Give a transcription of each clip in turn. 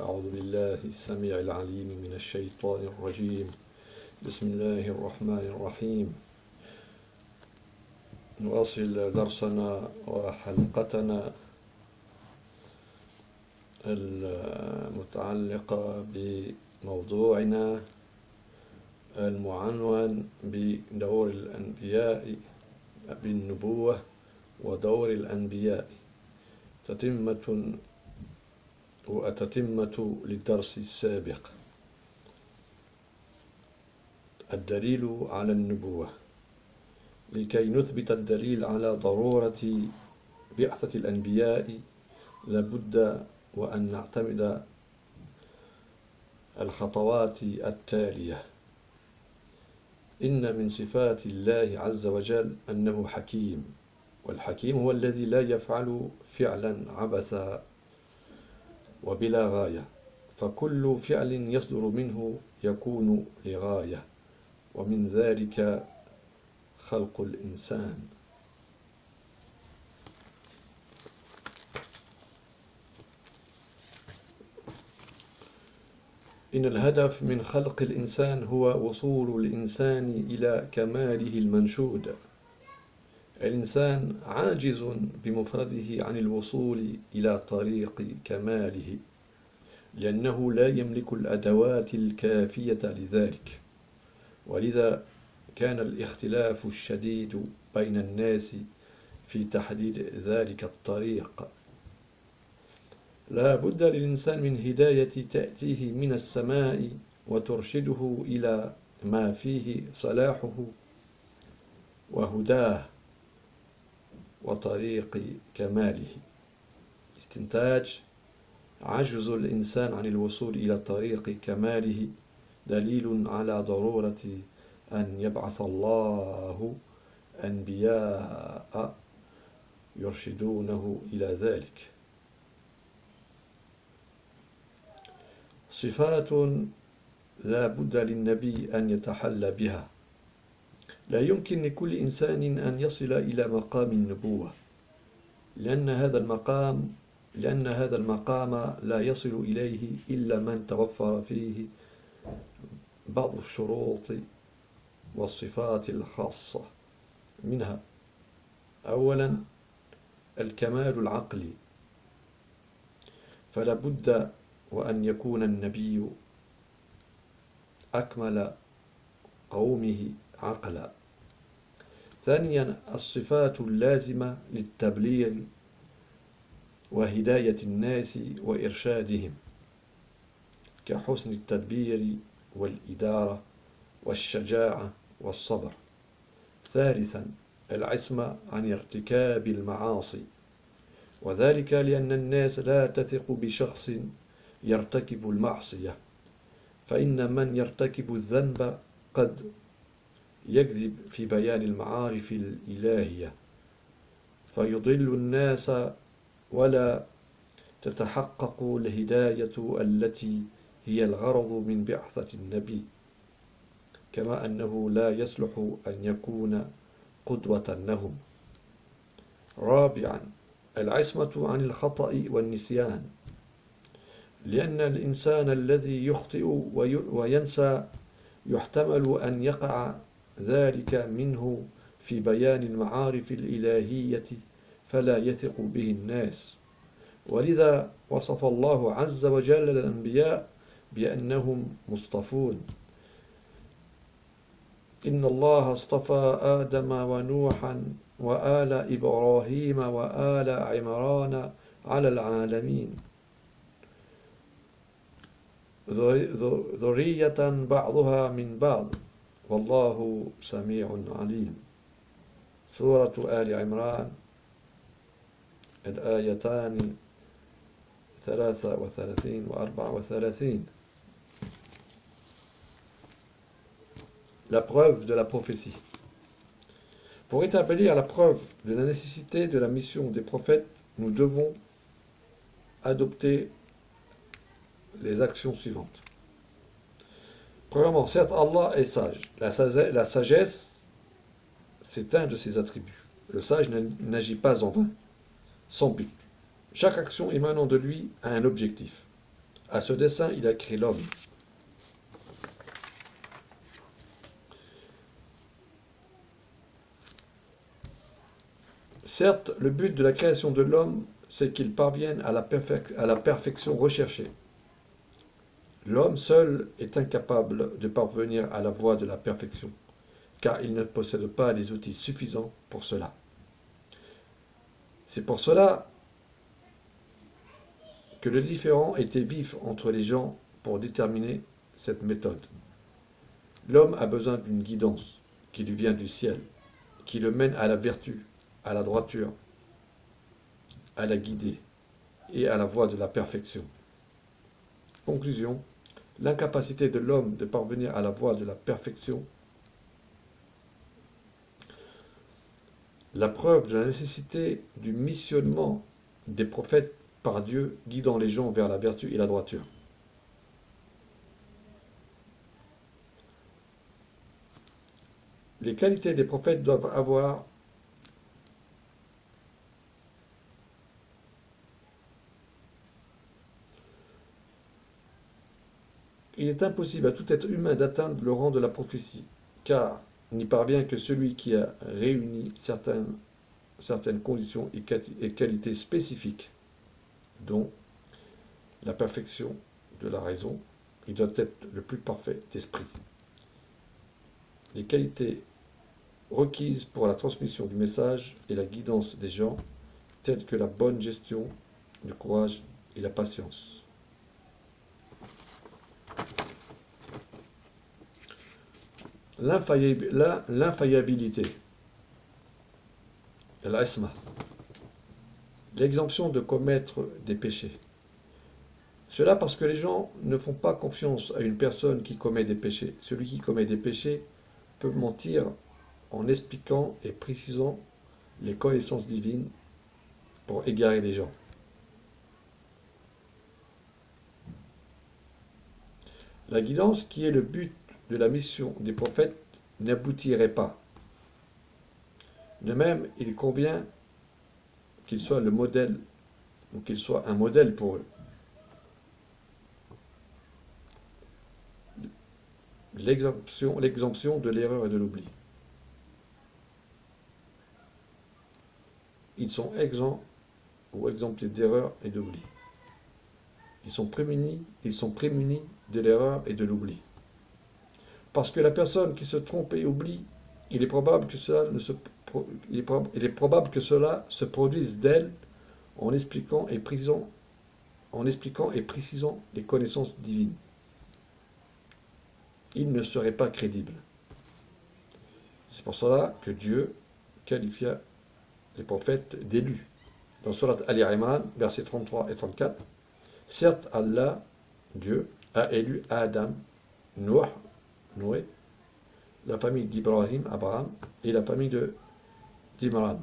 أعوذ بالله السميع العليم من الشيطان الرجيم. بسم الله الرحمن الرحيم. نواصل درسنا وحلقتنا المتعلقة بموضوعنا المعنون بدور الأنبياء بالنبوة ودور الأنبياء، تتمة للدرس السابق. الدليل على النبوة. لكي نثبت الدليل على ضرورة بعثة الأنبياء لابد وأن نعتمد الخطوات التالية. إن من صفات الله عز وجل أنه حكيم، والحكيم هو الذي لا يفعل فعلا عبثا وبلا غاية، فكل فعل يصدر منه يكون لغاية، ومن ذلك خلق الإنسان. إن الهدف من خلق الإنسان هو وصول الإنسان إلى كماله المنشود. الإنسان عاجز بمفرده عن الوصول إلى طريق كماله، لأنه لا يملك الأدوات الكافية لذلك، ولذا كان الاختلاف الشديد بين الناس في تحديد ذلك الطريق. لا بد للإنسان من هداية تأتيه من السماء وترشده إلى ما فيه صلاحه وهداه وطريق كماله. استنتاج: عجز الإنسان عن الوصول إلى طريق كماله دليل على ضرورة أن يبعث الله أنبياء يرشدونه إلى ذلك. صفات لا بد للنبي أن يتحلى بها. لا يمكن لكل إنسان أن يصل إلى مقام النبوة، لأن هذا المقام لا يصل إليه إلا من توفر فيه بعض الشروط والصفات الخاصة. منها: أولا، الكمال العقلي، فلا بد وأن يكون النبي أكمل قومه عقلا. ثانيا، الصفات اللازمة للتبليغ وهداية الناس وإرشادهم، كحسن التدبير والإدارة والشجاعة والصبر. ثالثا، العصمة عن ارتكاب المعاصي، وذلك لأن الناس لا تثق بشخص يرتكب المعصية، فإن من يرتكب الذنب قد يكذب في بيان المعارف الإلهية فيضل الناس، ولا تتحقق الهداية التي هي الغرض من بعثة النبي، كما أنه لا يصلح أن يكون قدوة لهم. رابعا، العصمة عن الخطأ والنسيان، لأن الإنسان الذي يخطئ وينسى يحتمل أن يقع ذلك منه في بيان المعارف الإلهية فلا يثق به الناس. ولذا وصف الله عز وجل الأنبياء بأنهم مصطفون. إن الله اصطفى آدم ونوحا وآل إبراهيم وآل عمران على العالمين، ذرية بعضها من بعض، والله سميع عليم. سورة آل عمران، الآيتان 33 و 34. La preuve de la prophétie. Pour établir la preuve de la nécessité de la mission des prophètes, nous devons adopter les actions suivantes. Premièrement, certes, Allah est sage. La sagesse, c'est un de ses attributs. Le sage n'agit pas en vain, sans but. Chaque action émanant de lui a un objectif. À ce dessein, il a créé l'homme. Certes, le but de la création de l'homme, c'est qu'il parvienne à la perfection recherchée. L'homme seul est incapable de parvenir à la voie de la perfection, car il ne possède pas les outils suffisants pour cela. C'est pour cela que le différend était vif entre les gens pour déterminer cette méthode. L'homme a besoin d'une guidance qui lui vient du ciel, qui le mène à la vertu, à la droiture, à la guider et à la voie de la perfection. Conclusion, l'incapacité de l'homme de parvenir à la voie de la perfection, la preuve de la nécessité du missionnement des prophètes par Dieu guidant les gens vers la vertu et la droiture. Les qualités des prophètes doivent avoir Il est impossible à tout être humain d'atteindre le rang de la prophétie, car n'y parvient que celui qui a réuni certaines conditions et qualités spécifiques, dont la perfection de la raison. Il doit être le plus parfait d'esprit. Les qualités requises pour la transmission du message et la guidance des gens, telles que la bonne gestion, le courage et la patience. L'infaillibilité, l'asma, l'exemption de commettre des péchés. Cela parce que les gens ne font pas confiance à une personne qui commet des péchés. Celui qui commet des péchés peut mentir en expliquant et précisant les connaissances divines pour égarer les gens. La guidance, qui est le but de la mission des prophètes, n'aboutirait pas. De même, il convient qu'il soit le modèle, ou qu'il soit un modèle pour eux. L'exemption de l'erreur et de l'oubli. Ils sont exempts ou exemptés d'erreur et d'oubli. Ils sont prémunis de l'erreur et de l'oubli. Parce que la personne qui se trompe et oublie, il est probable que cela se produise d'elle en expliquant et précisant les connaissances divines. Il ne serait pas crédible. C'est pour cela que Dieu qualifia les prophètes d'élus. Dans Surat Al-Imran, versets 33 et 34, certes Allah, Dieu, a élu Adam, Noé, la famille d'Ibrahim, Abraham, et la famille d'Imran,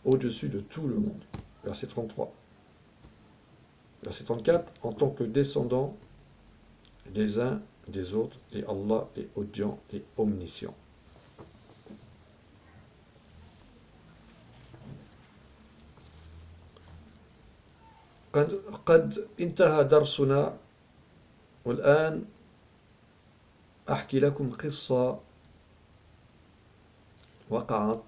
au-dessus de tout le monde. Verset 33. Verset 34, en tant que descendants les uns des autres, et Allah est audient et omniscient. قد انتهى درسنا والآن أحكي لكم قصة وقعت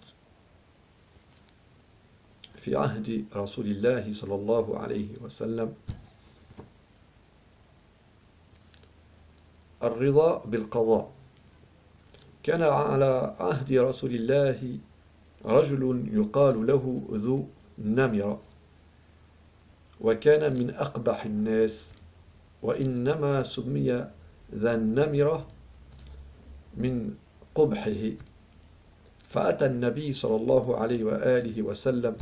في عهد رسول الله صلى الله عليه وسلم. الرضا بالقضاء. كان على عهد رسول الله رجل يقال له ذو نمرة، وكان من أقبح الناس، وإنما سمي ذا النمرة من قبحه. فأتى النبي صلى الله عليه وآله وسلم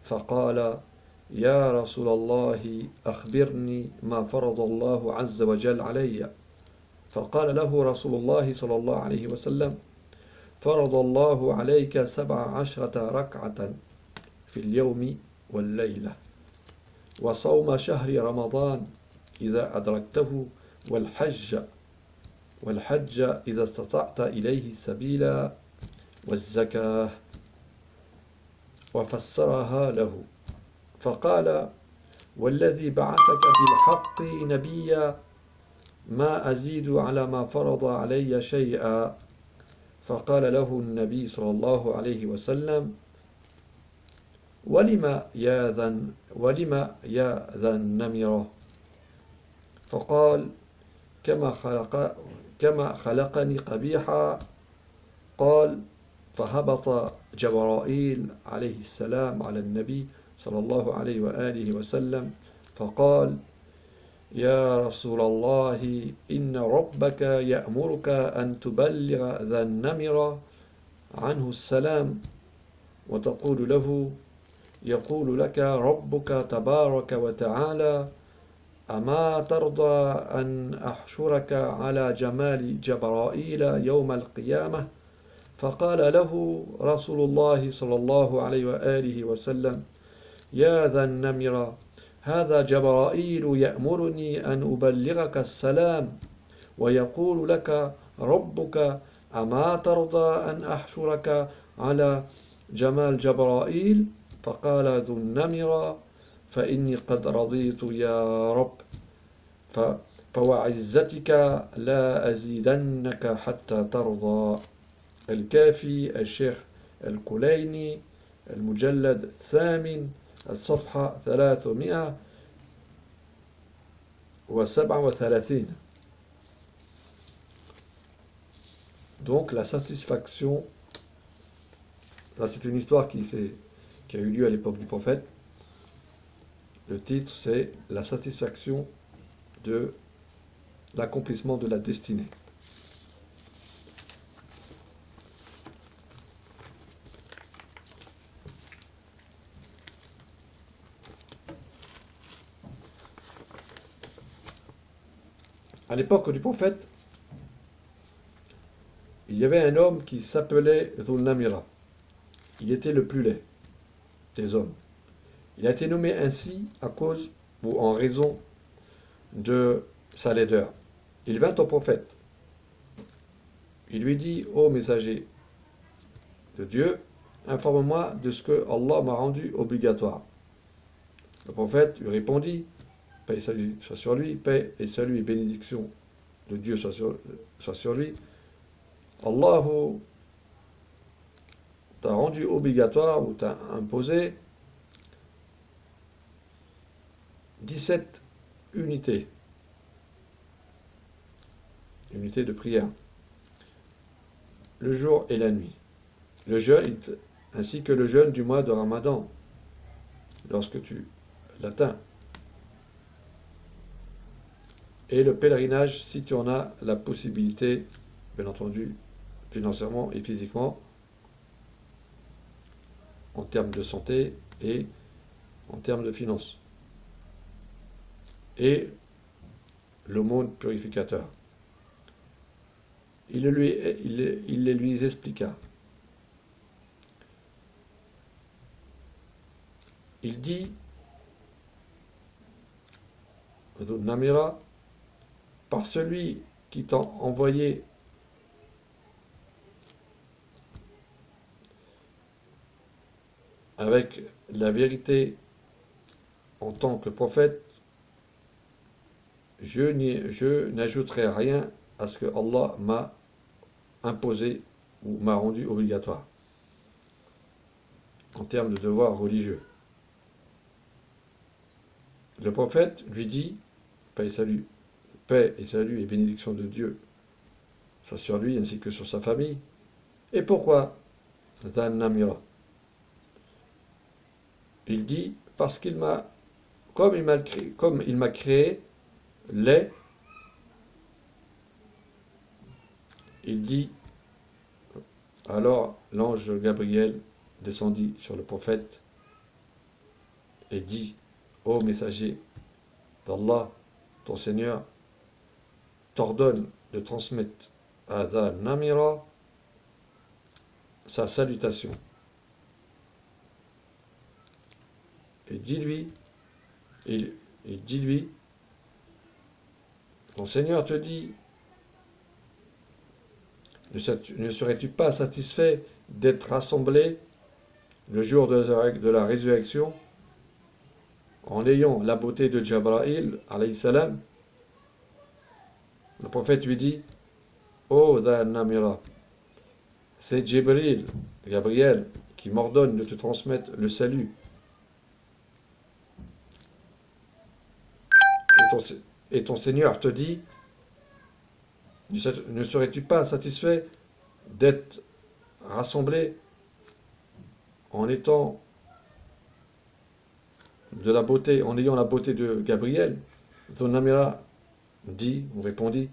فقال: يا رسول الله أخبرني ما فرض الله عز وجل علي. فقال له رسول الله صلى الله عليه وسلم: فرض الله عليك 17 ركعة في اليوم والليلة، وصوم شهر رمضان إذا أدركته، والحج إذا استطعت إليه سبيلا، والزكاة. وفسرها له فقال: والذي بعثك بالحق نبيا ما أزيد على ما فرض علي شيئا. فقال له النبي صلى الله عليه وسلم: ولم يا ذا النمرة؟ فقال: كما خلقني قبيحا. قال: فهبط جبرائيل عليه السلام على النبي صلى الله عليه وآله وسلم فقال: يا رسول الله، إن ربك يأمرك أن تبلغ ذا النمر عنه السلام وتقول له: يقول لك ربك تبارك وتعالى: أما ترضى أن أحشرك على جمال جبرائيل يوم القيامة؟ فقال له رسول الله صلى الله عليه وآله وسلم: يا ذا النمر، هذا جبرائيل يأمرني أن أبلغك السلام، ويقول لك ربك: أما ترضى أن أحشرك على جمال جبرائيل؟ فقال ذو النمر: فإني قد رضيت يا رب، فوعزتك لا أزيدنك حتى ترضى. الكافي الشيخ الكليني، المجلد الثامن، الصفحة 337. Donc la satisfaction, là c'est une histoire qui a eu lieu à l'époque du prophète. Le titre c'est La satisfaction de l'accomplissement de la destinée. À l'époque du prophète, il y avait un homme qui s'appelait Dhul Namira. Il était le plus laid des hommes. Il a été nommé ainsi à cause ou en raison de sa laideur. Il vint au prophète. Il lui dit: ô messager de Dieu, informe-moi de ce que Allah m'a rendu obligatoire. Le prophète lui répondit: paix et salut soit sur lui, paix et salut et bénédiction de Dieu soit sur lui. Allah t'a rendu obligatoire ou t'a imposé 17 unités de prière, le jour et la nuit, le jeûne ainsi que le jeûne du mois de Ramadan lorsque tu l'atteins, et le pèlerinage si tu en as la possibilité, bien entendu financièrement et physiquement, en termes de santé et en termes de finances, et l'aumône purificateur. Il les lui expliqua. Il dit: Dhul Namira, par celui qui t'a envoyé avec la vérité en tant que prophète, je n'ajouterai rien à ce que Allah m'a imposé ou m'a rendu obligatoire en termes de devoirs religieux. Le prophète lui dit: paix et salut et bénédiction de Dieu soit sur lui ainsi que sur sa famille. Et pourquoi Dhan Namira? Il dit: parce qu'il m'a, comme il m'a créé laid. Il dit: alors l'ange Gabriel descendit sur le prophète et dit: ô messager d'Allah, ton Seigneur t'ordonne de transmettre à Dhan Namira sa salutation. Et dis-lui, ton Seigneur te dit: ne serais-tu pas satisfait d'être rassemblé le jour de la résurrection en ayant la beauté de Jabraïl, alayhi salam, le prophète lui dit, oh Dha Namira, c'est Jibril, Gabriel, qui m'ordonne de te transmettre le salut. Et ton Seigneur te dit, ne serais-tu pas satisfait d'être rassemblé en étant de la beauté, en ayant la beauté de Gabriel? Dha Namira dit, ou répondit,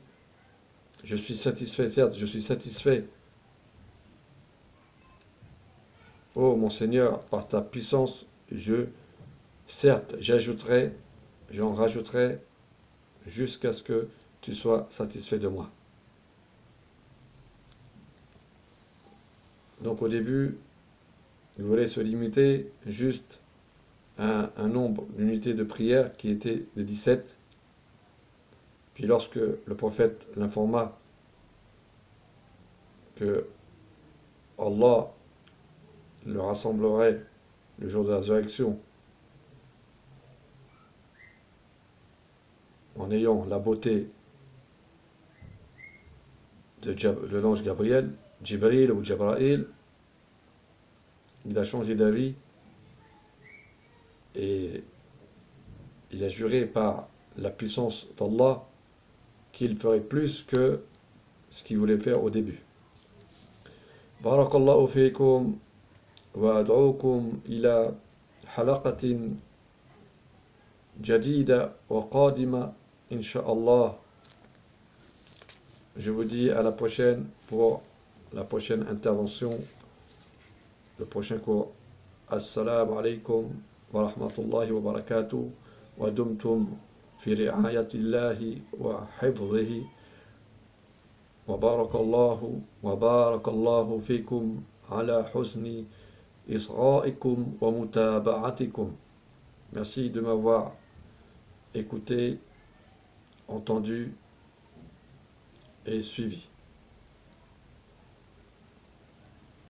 je suis satisfait, certes, je suis satisfait. Oh mon Seigneur, par ta puissance, certes, j'en rajouterai jusqu'à ce que tu sois satisfait de moi. Donc au début, il voulait se limiter juste à un nombre d'unités de prière qui était de 17. Puis lorsque le prophète l'informa que Allah le rassemblerait le jour de la résurrection en ayant la beauté de l'ange Gabriel, Jibril ou Jabraïl, il a changé d'avis et il a juré par la puissance d'Allah qu'il ferait plus que ce qu'il voulait faire au début. Barakallahu fikum wa ad'ukum ila halaqatin jadida wa qadima insha'Allah. Je vous dis à la prochaine pour la prochaine intervention, le prochain cours. Assalamu alaikum wa rahmatullahi wa barakatuh wa dumtum fi ri'ayatillahi wa hifzihi wa barakallahu fikum ala husni isra'ikum wa mutaba'atikum. Merci de m'avoir écouté, entendu et suivi.